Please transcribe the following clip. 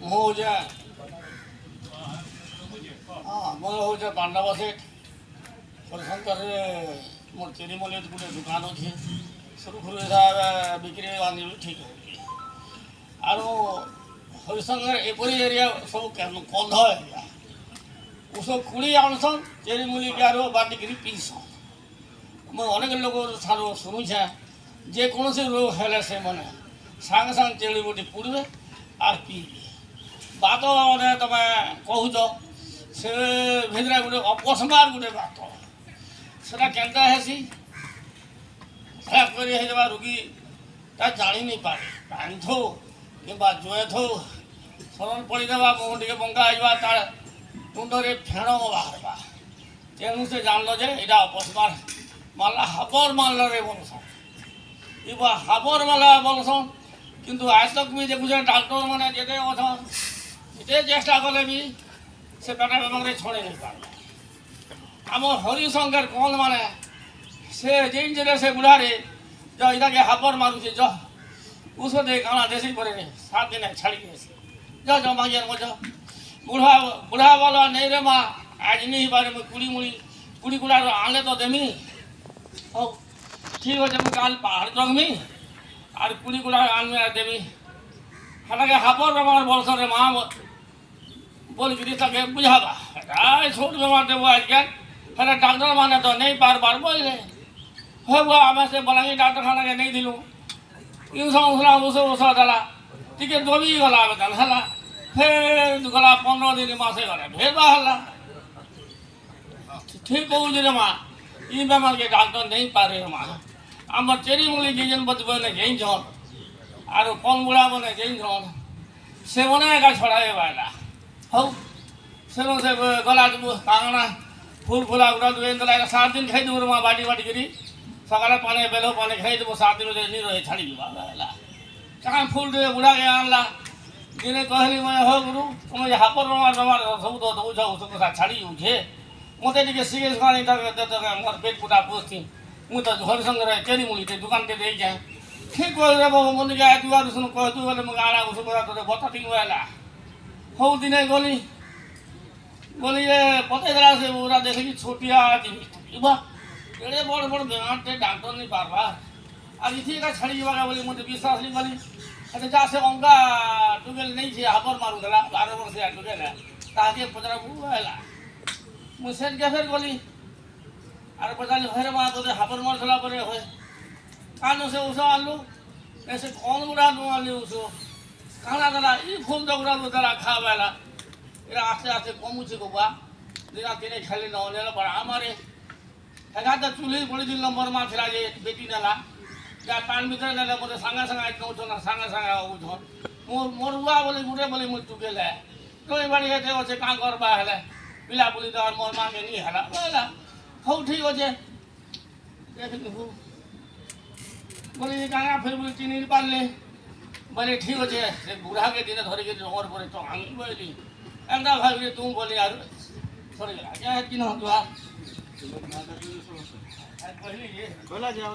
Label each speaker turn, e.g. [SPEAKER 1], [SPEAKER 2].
[SPEAKER 1] হচ্ছে আমার হচ্ছে পান্ডাবাসে হরিশঙ্করে মোর চেরিমলি গোটে দোকান অছে সুরুখুরু বিক্রি বান্ধি ঠিক হচ্ছে আর হরিশঙ্কর এপরি এরিয়া সব কন্ধ এরিয়া ওসব কুড়ি আনসন চেরিমলি আর বাটিকি পিসন ମୁଁ ଅନେକ ଲୋକ ଠାରୁ ଶୁଣୁଛେ ଯେକୌଣସି ରୋଗ ହେଲେ ସେମାନେ ସାଙ୍ଗେ ସାଙ୍ଗେ ଚେଳି ବୁଟି ପୁଡ଼ିବେ ଆର୍ ପିଇବେ ବାତ ମାନେ ତମେ କହୁଛ ସେ ଭିତରେ ଗୋଟେ ଅପସ୍ମାର ଗୋଟେ ବାତ ସେଟା କେନ୍ତା ହେସି ଖରାପ କରି ହେଇଯିବା ରୋଗୀଟା ଜାଣି ନି ପାରେ ପାଣି ଥଉ କିମ୍ବା ଜୁଏ ଥଉ ଶରଣ ପଡ଼ିଦେବା ମୁହଁ ଟିକେ ବଙ୍କା ହେଇଯିବା ତା ମୁଣ୍ଡରେ ଫେଣ ବାହାରିବା ତେଣୁ ସେ ଜାଣିଲ ଯେ ଏଇଟା ଅପସ୍ମାର মালা হাবর মাল্লারে বলসন এবার হাবর মালা বলসন কিন্তু আজ তক বি দেখুছেন ডাক্তার মানে যেতে অছন এতে চেষ্টা কলে বি সে পেটা বেমারে ছড়ে নেই পারবে আমার হরিশঙ্কর কল মানে সে যেই জেলে সে বুড়ারে য এটাকে হাবর মারুছে য ওষুধে কানা দেশি করে নে 7 দিনে ছাড়ি দিয়েছে য মাগিয়ার মজা বুড়া বুড়া বলো নেই রে মা আজ নেই পারে কুড়ি মুড়ি কুড়ি কুড়া আনলে তো দেমি ହଉ ଠିକ୍ ଅଛେ ମୁଁ କାଲି ପାହାଡ଼ ଜଗମି ଆର୍ କୁଡ଼ି କୁଡ଼ା ଆନମି ଆର୍ ଦେମି ହେଟାକେ ହାବର ବେମାର ବଲସରେ ମା ବୋଲିକିରି ତାକେ ବୁଝାବା ହେଟା ଛୋଟ ବେମାର ଦେବ ଆଜିକାଲି ହେଟା ଡାକ୍ତରମାନେ ତ ନେଇ ପାରବାର ବୋଇଲେ ହବ ଆମେ ସେ ବଲାଙ୍ଗୀର ଡାକ୍ତରଖାନାକେ ନେଇଥିଲୁ ଇନସନ୍ ଔଷଧ ଦେଲା ଟିକେ ଦବି ଗଲା ବେତନ ହେଲା ଫେର୍ ଗଲା 15 ଦିନ ମାସେ ଗଲେ ଫେର୍ ବାହାରିଲା ଠିକ୍ କହୁଛି ରେ ମା ଇ ବେମାରକେ ଡାକ୍ତର ନେଇ ପାରେ ମା ଆମର ଚେରିମୂଳି ଯେନ୍ ବତବନେ ଯେଇଛନ୍ ଆରୁ କନ୍ ବୁଢ଼ା ମାନେ ଯେଇଛନ୍ ସେମାନେ ଏକା ଛଡ଼ାଇ ବାଇଲା ହଉ ସେନୁ ସେ ଗଲା କାଣା ফুল ফুলা গুড়া দুয়ে দেলা 7 দিন খাই দেবো মা বাটি বাটি করি সকালে পানি বেলো পানি খাই দেবো 7 দিন নি রয়ে ছাড়ি দিবা ହେଲା কারণ ফুল দিয়ে বুড়াকে আনলা দিনে কহিলি মানে হো গুরু তুমি হাপর বেমার বেমার ସବୁ তো দৌছ ওষুধ ছাড়ি যাଉଛେ মতো টিকে সিরিয়াস পানি মোর পেট ফুটা পুষছি ମୁଁ ତ ହରିଶଙ୍କର ଚେରିମୂଳିଟେ ଦୋକାନଟେ ଦେଇଛେ ଠିକ୍ କହିଲେ ବାବୁ ମୁଁ ଟିକେ ଦୁଆରୁ ଶୁଣୁ କହିତୁ ବୋଲେ ମୁଁ ଗାଁରେ ଓଷଧ ତୋତେ ବତା ଟିକେ ହେଲା ହଉ ଦିନେ ଗଲି ଯେ ପତେଇ ଦେଲା ସେ ପୁରା ଦେଖିକି ଛୋଟିଆ ଯିବା ଏଡ଼େ ବଡ଼ ବଡ଼ ବେମାରଟେ ଡାକ୍ତର ନେଇ ପାରବା আর ইথি একা ছাড়ি যাবা বলে মধ্যে বিশ্বাস নি বলি এটা যা সে অঙ্গা টুগেল নেইছে হাবর মারু দেলা 12 বর্ষ আর টুগেল তাকে পচরা বুলা মু সেন কে ফের বলি আর পচালি হরে মা তোদের হাবর মার ধলা পরে হয় কানো সে উসা আনলু এসে কোন মুড়া নো আনলু উসো কানা দাদা ই ফুল দগুড়া লো দাদা খাওয়ালা এরা আস্তে আস্তে কমুছে গোবা দিনা দিনে খালি নহলে বড় আমারে এগাটা চুলি পড়ি দিল নম্বর মা ছিলা যে বেটি নেলা যা পান ভিতরে নেলে মধ্যে সাঙ্গা সাঙ্গা নৌছ না সাঙ্গা সাঙ্গা উঠ মোর উয়া বলে গুড়ে বলে মুই টুকেলে তুই বাড়ি হেতে আছে কাঁ করবা হেলে পিলা বলি তো আর মোর মাকে নি হেলা বলা হউ ঠিক আছে দেখি বলি কাঁয়া ফের বলি চিনি পারলে বলে ঠিক আছে সে বুড়াকে দিনে ধরে গিয়ে জমর পরে তো আমি বলি একটা ভাবি তুমি বলি আর সরে গেলা যা কিনা তো আর